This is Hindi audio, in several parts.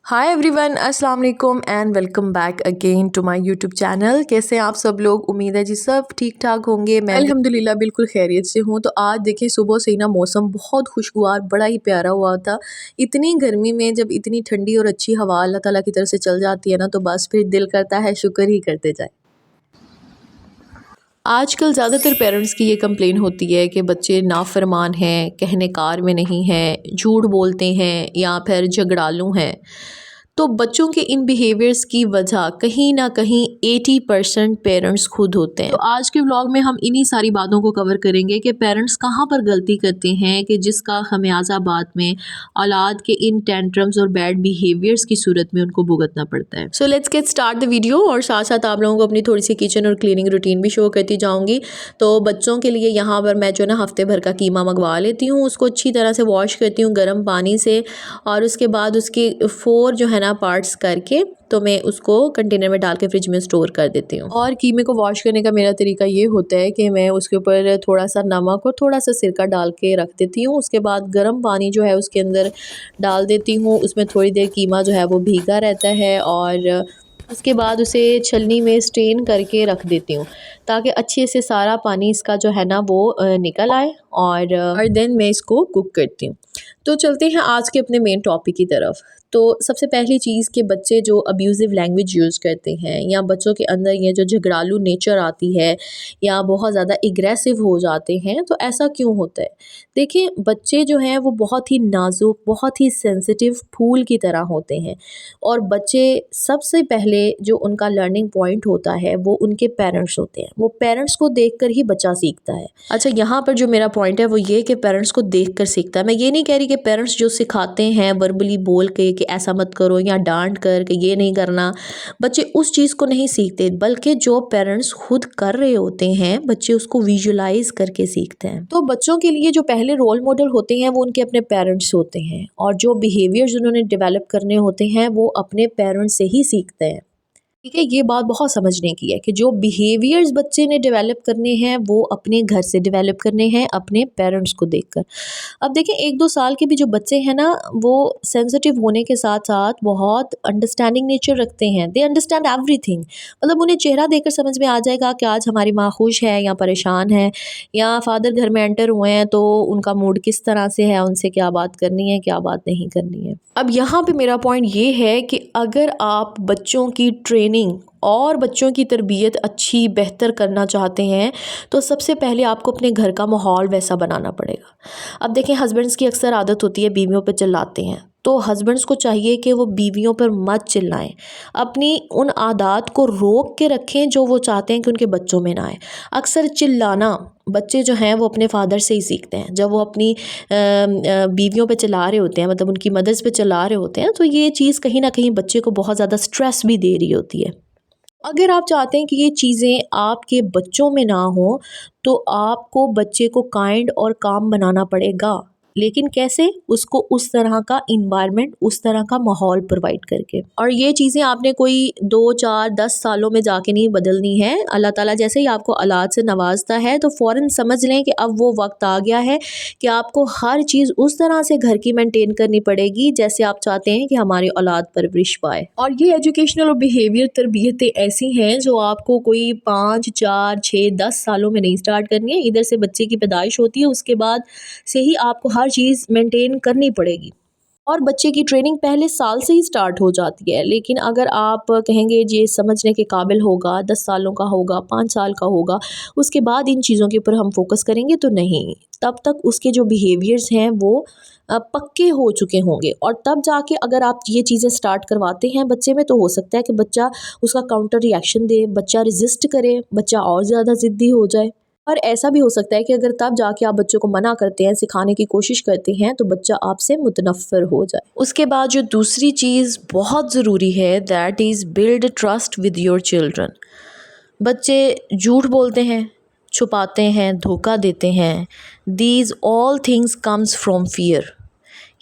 हाय एवरीवन, अस्सलाम वालेकुम and welcome back again to my YouTube channel. कैसे हैं आप सब लोग? उम्मीद है जी सब ठीक ठाक होंगे। मैं अल्हम्दुलिल्लाह बिल्कुल खैरियत से हूँ। तो आज देखें, सुबह से ही ना मौसम बहुत खुशगवार, बड़ा ही प्यारा हुआ था। इतनी गर्मी में जब इतनी ठंडी और अच्छी हवा अल्लाह ताला की तरफ से चल जाती है ना, तो बस फिर दिल करता है शुक्र ही करते जाए। आजकल ज़्यादातर पेरेंट्स की ये कंप्लेन होती है कि बच्चे नाफरमान हैं, कहने कार में नहीं हैं, झूठ बोलते हैं या फिर झगड़ालू हैं। तो बच्चों के इन बिहेवियर्स की वजह कहीं ना कहीं 80% पेरेंट्स खुद होते हैं। तो आज के व्लॉग में हम इन्हीं सारी बातों को कवर करेंगे कि पेरेंट्स कहाँ पर गलती करते हैं कि जिसका खमियाजा बाद में औलाद के इन टेंट्रम्स और बैड बिहेवियर्स की सूरत में उनको भुगतना पड़ता है। So let's get start the video. और साथ साथ आप लोगों को अपनी थोड़ी सी किचन और क्लीनिंग रूटीन भी शो करती जाऊंगी। तो बच्चों के लिए यहाँ पर मैं जो ना हफ्ते भर का कीमा मंगवा लेती हूँ, उसको अच्छी तरह से वॉश करती हूँ गर्म पानी से, और उसके बाद उसके 4 जो है ना पार्ट्स करके तो मैं उसको कंटेनर में डाल के फ्रिज में स्टोर कर देती हूँ। और कीमे को वॉश करने का मेरा तरीका ये होता है कि मैं उसके ऊपर थोड़ा सा नमक और थोड़ा सा सिरका डाल के रख देती हूँ। उसके बाद गर्म पानी जो है उसके अंदर डाल देती हूँ। उसमें थोड़ी देर कीमा जो है वो भीगा रहता है और उसके बाद उसे छलनी में स्ट्रेन करके रख देती हूँ ताकि अच्छे से सारा पानी इसका जो है ना वो निकल आए। और देन मैं इसको कुक करती हूँ। तो चलते हैं आज के अपने मेन टॉपिक की तरफ। तो सबसे पहली चीज़ कि बच्चे जो अब्यूज़िव लैंग्वेज यूज़ करते हैं या बच्चों के अंदर ये जो झगड़ालू नेचर आती है या बहुत ज़्यादा एग्रेसिव हो जाते हैं, तो ऐसा क्यों होता है? देखिए, बच्चे जो हैं वो बहुत ही नाजुक, बहुत ही सेंसिटिव फूल की तरह होते हैं। और बच्चे सबसे पहले जो उनका लर्निंग पॉइंट होता है वो उनके पेरेंट्स होते हैं। वो पेरेंट्स को देखकर ही बच्चा सीखता है। अच्छा, यहाँ पर जो मेरा पॉइंट है वो ये कि पेरेंट्स को देखकर सीखता है। मैं ये नहीं कह रही कि पेरेंट्स जो सिखाते हैं वर्बली बोल के कि ऐसा मत करो या डांट कर कि ये नहीं करना, बच्चे उस चीज़ को नहीं सीखते, बल्कि जो पेरेंट्स खुद कर रहे होते हैं बच्चे उसको विजुलाइज करके सीखते हैं। तो बच्चों के लिए जो पहले रोल मॉडल होते हैं वो उनके अपने पेरेंट्स होते हैं, और जो बिहेवियर्स उन्होंने डेवलप करने होते हैं वो अपने पेरेंट्स से ही सीखते हैं। ठीक है, ये बात बहुत समझने की है कि जो बिहेवियर्स बच्चे ने डेवलप करने हैं वो अपने घर से डेवलप करने हैं, अपने पेरेंट्स को देखकर। अब देखें, 1-2 साल के भी जो बच्चे हैं ना, वो सेंसिटिव होने के साथ साथ बहुत अंडरस्टैंडिंग नेचर रखते हैं। They understand everything. मतलब उन्हें चेहरा देखकर समझ में आ जाएगा कि आज हमारी माँ खुश है या परेशान है, या फादर घर में एंटर हुए हैं तो उनका मूड किस तरह से है, उनसे क्या बात करनी है, क्या बात नहीं करनी है। अब यहाँ पे मेरा पॉइंट ये है कि अगर आप बच्चों की ट्रेनिंग और बच्चों की तरबियत अच्छी बेहतर करना चाहते हैं तो सबसे पहले आपको अपने घर का माहौल वैसा बनाना पड़ेगा। अब देखें, हस्बैंड्स की अक्सर आदत होती है बीवियों पर चिल्लाते हैं, तो हस्बैंड्स को चाहिए कि वो बीवियों पर मत चिल्लाएं। अपनी उन आदत को रोक के रखें जो वो चाहते हैं कि उनके बच्चों में ना आए। अक्सर चिल्लाना बच्चे जो हैं वो अपने फादर से ही सीखते हैं। जब वो अपनी बीवियों पे चिल्ला रहे होते हैं, मतलब उनकी मदर्स पे चिल्ला रहे होते हैं, तो ये चीज़ कहीं ना कहीं बच्चे को बहुत ज़्यादा स्ट्रेस भी दे रही होती है। अगर आप चाहते हैं कि ये चीज़ें आपके बच्चों में ना हो, तो आपको बच्चे को काइंड और काम बनाना पड़ेगा। लेकिन कैसे? उसको उस तरह का इन्वायरमेंट, उस तरह का माहौल प्रोवाइड करके। और ये चीज़ें आपने कोई 2, 4, 10 सालों में जाके नहीं बदलनी है। अल्लाह ताला जैसे ही आपको औलाद से नवाजता है तो फ़ौरन समझ लें कि अब वो वक्त आ गया है कि आपको हर चीज़ उस तरह से घर की मेंटेन करनी पड़ेगी जैसे आप चाहते हैं कि हमारी औलाद परवरिश पाए। और ये एजुकेशनल और बिहेवियर तरबियतें ऐसी हैं जो आपको कोई 5, 4, 6, 10 सालों में नहीं स्टार्ट करनी है। इधर से बच्चे की पैदाइश होती है, उसके बाद से ही आपको हर चीज़ मेंटेन करनी पड़ेगी। और बच्चे की ट्रेनिंग पहले साल से ही स्टार्ट हो जाती है। लेकिन अगर आप कहेंगे ये समझने के काबिल होगा, 10 सालों का होगा, 5 साल का होगा, उसके बाद इन चीज़ों के ऊपर हम फोकस करेंगे, तो नहीं, तब तक उसके जो बिहेवियर्स हैं वो पक्के हो चुके होंगे। और तब जाके अगर आप ये चीज़ें स्टार्ट करवाते हैं बच्चे में, तो हो सकता है कि बच्चा उसका काउंटर रिएक्शन दे, बच्चा रेजिस्ट करे, बच्चा और ज़्यादा ज़िद्दी हो जाए। और ऐसा भी हो सकता है कि अगर तब जाके आप बच्चों को मना करते हैं, सिखाने की कोशिश करते हैं, तो बच्चा आपसे मुतनफ़्फ़िर हो जाए। उसके बाद जो दूसरी चीज़ बहुत ज़रूरी है, that is build trust with your children. बच्चे झूठ बोलते हैं, छुपाते हैं, धोखा देते हैं। These all things comes from fear.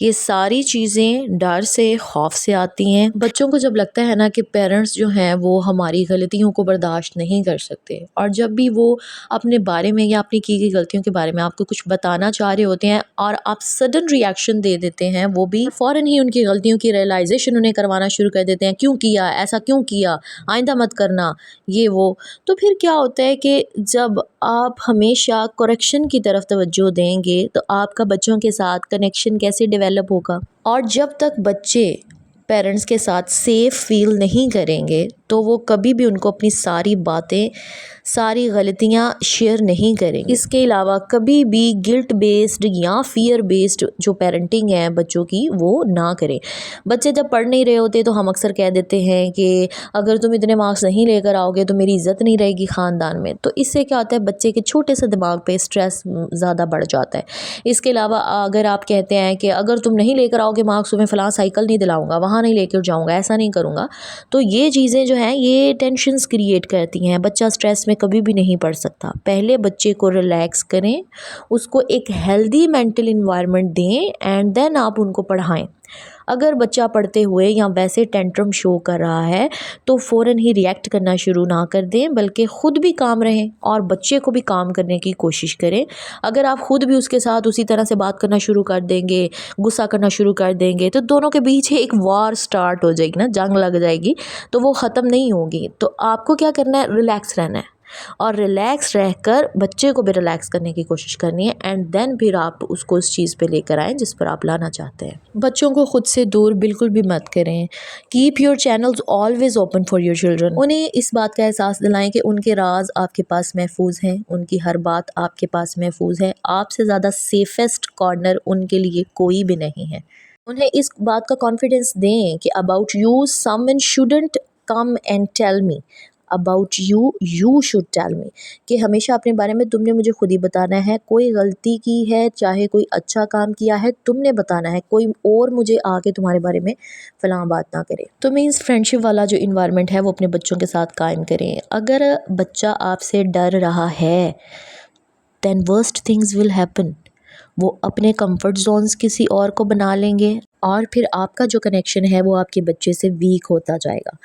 ये सारी चीज़ें डर से, खौफ से आती हैं। बच्चों को जब लगता है ना कि पेरेंट्स जो हैं वो हमारी गलतियों को बर्दाश्त नहीं कर सकते, और जब भी वो अपने बारे में या अपनी की गई गलतियों के बारे में आपको कुछ बताना चाह रहे होते हैं और आप सडन रिएक्शन दे देते हैं, वो भी फ़ौरन ही उनकी गलतियों की रियलाइजेशन उन्हें करवाना शुरू कर देते हैं, क्यों किया, ऐसा क्यों किया, आइंदा मत करना, ये वो। तो फिर क्या होता है कि जब आप हमेशा करेक्शन की तरफ तवज्जो देंगे तो आपका बच्चों के साथ कनेक्शन कैसे डेवलप होगा। और जब तक बच्चे पेरेंट्स के साथ सेफ़ फील नहीं करेंगे तो वो कभी भी उनको अपनी सारी बातें, सारी गलतियाँ शेयर नहीं करेंगे। इसके अलावा कभी भी गिल्ट बेस्ड या फ़ियर बेस्ड जो पेरेंटिंग है बच्चों की, वो ना करें। बच्चे जब पढ़ नहीं रहे होते तो हम अक्सर कह देते हैं कि अगर तुम इतने मार्क्स नहीं लेकर आओगे तो मेरी इज़्ज़त नहीं रहेगी ख़ानदान में। तो इससे क्या होता है, बच्चे के छोटे से दिमाग पे स्ट्रेस ज़्यादा बढ़ जाता है। इसके अलावा अगर आप कहते हैं कि अगर तुम नहीं लेकर आओगे मार्क्स, तुम्हें फ़लाँ साइकिल नहीं दिलाऊँगा, वहाँ नहीं लेकर जाऊँगा, ऐसा नहीं करूँगा, तो ये चीज़ें जो हैं ये टेंशन्स क्रिएट करती हैं। बच्चा स्ट्रेस में कभी भी नहीं पढ़ सकता। पहले बच्चे को रिलैक्स करें, उसको एक हेल्दी मेंटल एनवायरनमेंट दें एंड देन आप उनको पढ़ाएं। अगर बच्चा पढ़ते हुए या वैसे टेंट्रम शो कर रहा है तो फ़ौरन ही रिएक्ट करना शुरू ना कर दें, बल्कि ख़ुद भी काम रहें और बच्चे को भी काम करने की कोशिश करें। अगर आप ख़ुद भी उसके साथ उसी तरह से बात करना शुरू कर देंगे, गुस्सा करना शुरू कर देंगे, तो दोनों के बीच एक वॉर स्टार्ट हो जाएगी ना, जंग लग जाएगी, तो वो ख़त्म नहीं होगी। तो आपको क्या करना है, रिलैक्स रहना है और रिलैक्स रहकर बच्चे को भी रिलैक्स करने की कोशिश करनी है एंड देन फिर आप उसको उस चीज़ पे लेकर आएँ जिस पर आप लाना चाहते हैं। बच्चों को खुद से दूर बिल्कुल भी मत करें। Keep your channels always open for your children. उन्हें इस बात का एहसास दिलाएं कि उनके राज आपके पास महफूज हैं, उनकी हर बात आपके पास महफूज है। आपसे ज़्यादा सेफेस्ट कॉर्नर उनके लिए कोई भी नहीं है। उन्हें इस बात का कॉन्फिडेंस दें कि about you someone shouldn't come and tell me, about you should tell me, कि हमेशा अपने बारे में तुमने मुझे खुद ही बताना है। कोई गलती की है, चाहे कोई अच्छा काम किया है, तुमने बताना है, कोई और मुझे आके तुम्हारे बारे में फ़लाँ बात ना करे। तो मीन्स फ्रेंडशिप वाला जो इन्वायरमेंट है वो अपने बच्चों के साथ कायम करें। अगर बच्चा आपसे डर रहा है then worst things will happen. वो अपने कंफर्ट जोन्स किसी और को बना लेंगे और फिर आपका जो कनेक्शन है वो आपके बच्चे से वीक होता जाएगा।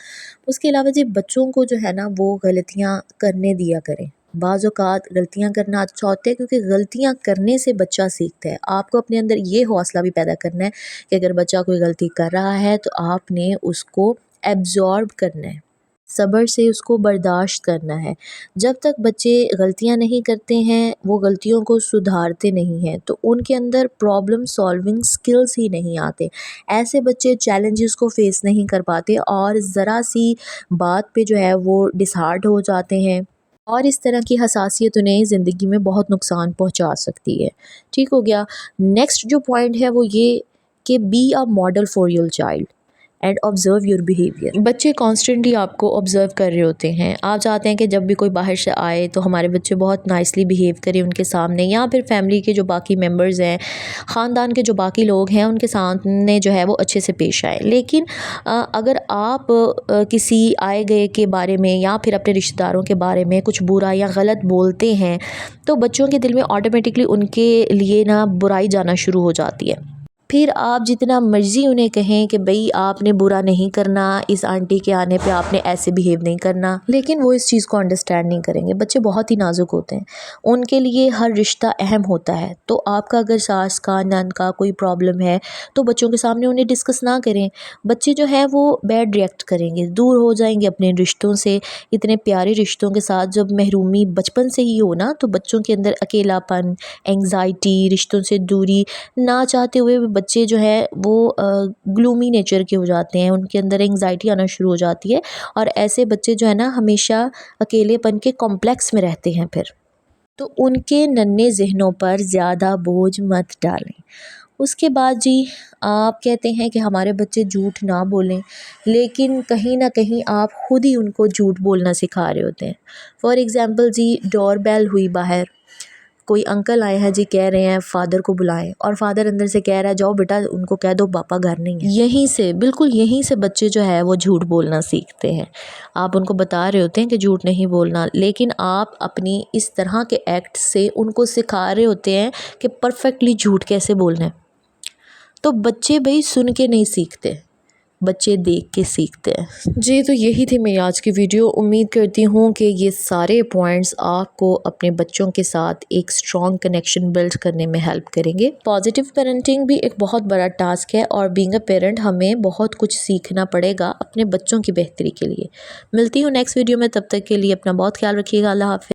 उसके अलावा जी बच्चों को जो है ना वो गलतियाँ करने दिया करें। बाज़ औक़ात गलतियाँ करना अच्छा होता है क्योंकि गलतियाँ करने से बच्चा सीखता है। आपको अपने अंदर ये हौसला भी पैदा करना है कि अगर बच्चा कोई गलती कर रहा है तो आपने उसको एब्ज़ॉर्ब करना है, सब्र से उसको बर्दाश्त करना है। जब तक बच्चे गलतियां नहीं करते हैं, वो गलतियों को सुधारते नहीं हैं, तो उनके अंदर प्रॉब्लम सॉल्विंग स्किल्स ही नहीं आते। ऐसे बच्चे चैलेंजेस को फेस नहीं कर पाते और ज़रा सी बात पे जो है वो डिसहार्ट हो जाते हैं और इस तरह की हसासियत उन्हें ज़िंदगी में बहुत नुकसान पहुंचा सकती है। ठीक हो गया। नेक्स्ट जो पॉइंट है वो ये कि be a model for your child and observe your behaviour. बच्चे कॉन्स्टेंटली आपको ऑब्ज़र्व कर रहे होते हैं। आप चाहते हैं कि जब भी कोई बाहर से आए तो हमारे बच्चे बहुत नाइसली बिहेव करें उनके सामने, या फिर फैमिली के जो बाकी मेंबर्स हैं, ख़ानदान के जो बाकी लोग हैं, उनके सामने जो है वो अच्छे से पेश आए। लेकिन अगर आप किसी आए गए के बारे में या फिर अपने रिश्तेदारों के बारे में कुछ बुरा या गलत बोलते हैं तो बच्चों के दिल में ऑटोमेटिकली उनके लिए ना बुराई जाना शुरू हो जाती है। फिर आप जितना मर्ज़ी उन्हें कहें कि भाई आपने बुरा नहीं करना, इस आंटी के आने पे आपने ऐसे बिहेव नहीं करना, लेकिन वो इस चीज़ को अंडरस्टैंड नहीं करेंगे। बच्चे बहुत ही नाजुक होते हैं, उनके लिए हर रिश्ता अहम होता है। तो आपका अगर सास का, नंद का कोई प्रॉब्लम है तो बच्चों के सामने उन्हें डिस्कस ना करें। बच्चे जो हैं वो बैड रिएक्ट करेंगे, दूर हो जाएंगे अपने रिश्तों से। इतने प्यारे रिश्तों के साथ जब महरूमी बचपन से ही हो ना, तो बच्चों के अंदर अकेलापन, एंग्जाइटी, रिश्तों से दूरी, ना चाहते हुए बच्चे जो है वो ग्लूमी नेचर के हो जाते हैं, उनके अंदर एंग्जाइटी आना शुरू हो जाती है और ऐसे बच्चे जो है ना हमेशा अकेलेपन के कॉम्प्लेक्स में रहते हैं। फिर तो उनके नन्हे जहनों पर ज़्यादा बोझ मत डालें। उसके बाद जी आप कहते हैं कि हमारे बच्चे झूठ ना बोलें, लेकिन कहीं ना कहीं आप खुद ही उनको झूठ बोलना सिखा रहे होते हैं। फॉर एग्ज़ाम्पल जी, डोर बेल हुई बाहर, कोई अंकल आए हैं जी, कह रहे हैं फ़ादर को बुलाएं और फ़ादर अंदर से कह रहा है जाओ बेटा उनको कह दो पापा घर नहीं है। यहीं से, बिल्कुल यहीं से बच्चे जो है वो झूठ बोलना सीखते हैं। आप उनको बता रहे होते हैं कि झूठ नहीं बोलना, लेकिन आप अपनी इस तरह के एक्ट से उनको सिखा रहे होते हैं कि परफेक्टली झूठ कैसे बोलना है। तो बच्चे भाई सुन के नहीं सीखते, बच्चे देख के सीखते हैं। जी तो यही थी मेरी आज की वीडियो। उम्मीद करती हूँ कि ये सारे पॉइंट्स आपको अपने बच्चों के साथ एक स्ट्रॉन्ग कनेक्शन बिल्ड करने में हेल्प करेंगे। पॉजिटिव पेरेंटिंग भी एक बहुत बड़ा टास्क है और बीइंग अ पेरेंट हमें बहुत कुछ सीखना पड़ेगा अपने बच्चों की बेहतरी के लिए। मिलती हूँ नेक्स्ट वीडियो में, तब तक के लिए अपना बहुत ख्याल रखिएगा। अल्लाह हाफ़िज़।